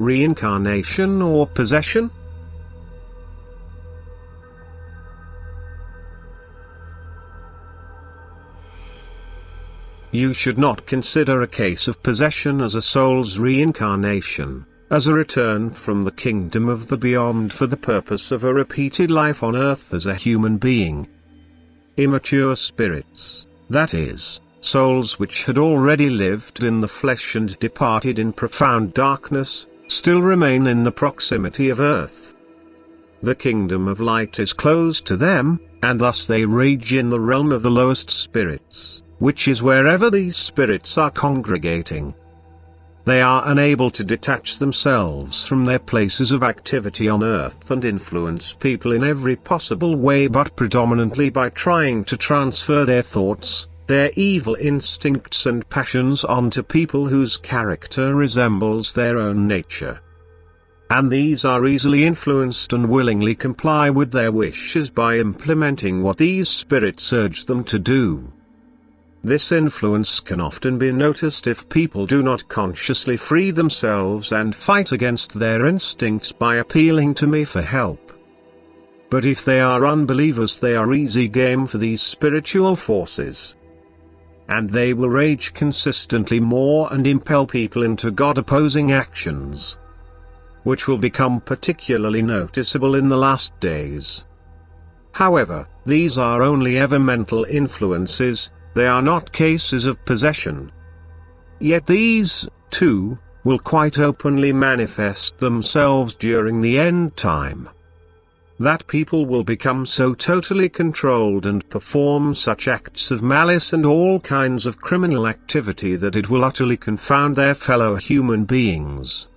reincarnation or possession? You should not consider a case of possession as a soul's reincarnation, as a return from the kingdom of the beyond for the purpose of a repeated life on earth as a human being. Immature spirits, that is, souls which had already lived in the flesh and departed in profound darkness, still remain in the proximity of earth. The kingdom of light is closed to them, and thus they rage in the realm of the lowest spirits, which is wherever these spirits are congregating. They are unable to detach themselves from their places of activity on earth and influence people in every possible way, but predominantly by trying to transfer their thoughts, their evil instincts and passions onto people whose character resembles their own nature. And these are easily influenced and willingly comply with their wishes by implementing what these spirits urge them to do. This influence can often be noticed if people do not consciously free themselves and fight against their instincts by appealing to me for help. But if they are unbelievers, they are easy game for these spiritual forces. And they will rage consistently more and impel people into God-opposing actions, which will become particularly noticeable in the last days. However, these are only ever mental influences. They are not cases of possession. Yet these, too, will quite openly manifest themselves during the end time. That people will become so totally controlled and perform such acts of malice and all kinds of criminal activity that it will utterly confound their fellow human beings.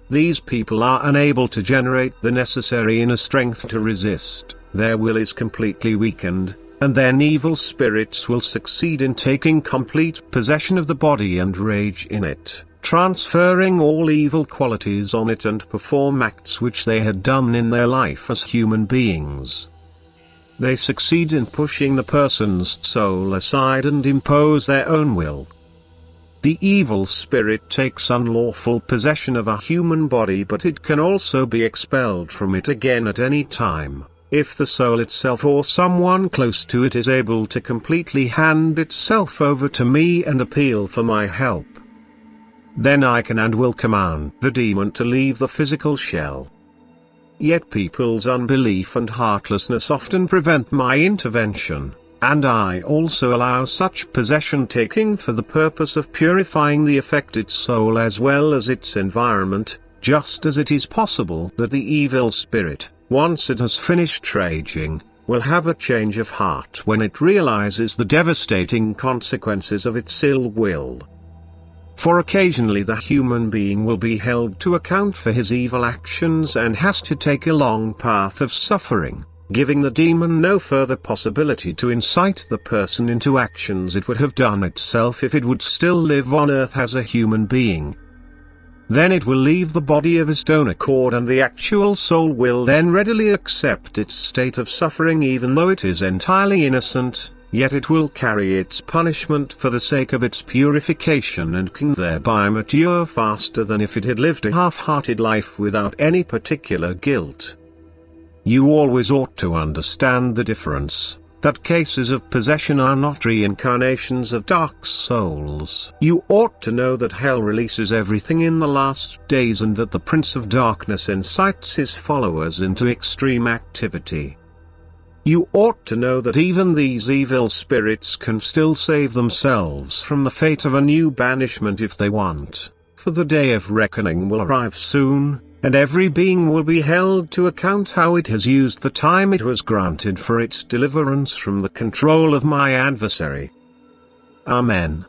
These people are unable to generate the necessary inner strength to resist, their will is completely weakened, and then evil spirits will succeed in taking complete possession of the body and rage in it, transferring all evil qualities on it and perform acts which they had done in their life as human beings. They succeed in pushing the person's soul aside and impose their own will. The evil spirit takes unlawful possession of a human body, but it can also be expelled from it again at any time, if the soul itself or someone close to it is able to completely hand itself over to me and appeal for my help. Then I can and will command the demon to leave the physical shell. Yet people's unbelief and heartlessness often prevent my intervention, and I also allow such possession taking for the purpose of purifying the affected soul as well as its environment, just as it is possible that the evil spirit, once it has finished raging, will have a change of heart when it realizes the devastating consequences of its ill will. For occasionally the human being will be held to account for his evil actions and has to take a long path of suffering, giving the demon no further possibility to incite the person into actions it would have done itself if it would still live on earth as a human being. Then it will leave the body of its own accord, and the actual soul will then readily accept its state of suffering even though it is entirely innocent, yet it will carry its punishment for the sake of its purification and can thereby mature faster than if it had lived a half-hearted life without any particular guilt. You always ought to understand the difference, that cases of possession are not reincarnations of dark souls. You ought to know that hell releases everything in the last days and that the Prince of Darkness incites his followers into extreme activity. You ought to know that even these evil spirits can still save themselves from the fate of a new banishment if they want, for the day of reckoning will arrive soon, and every being will be held to account how it has used the time it was granted for its deliverance from the control of my adversary. Amen.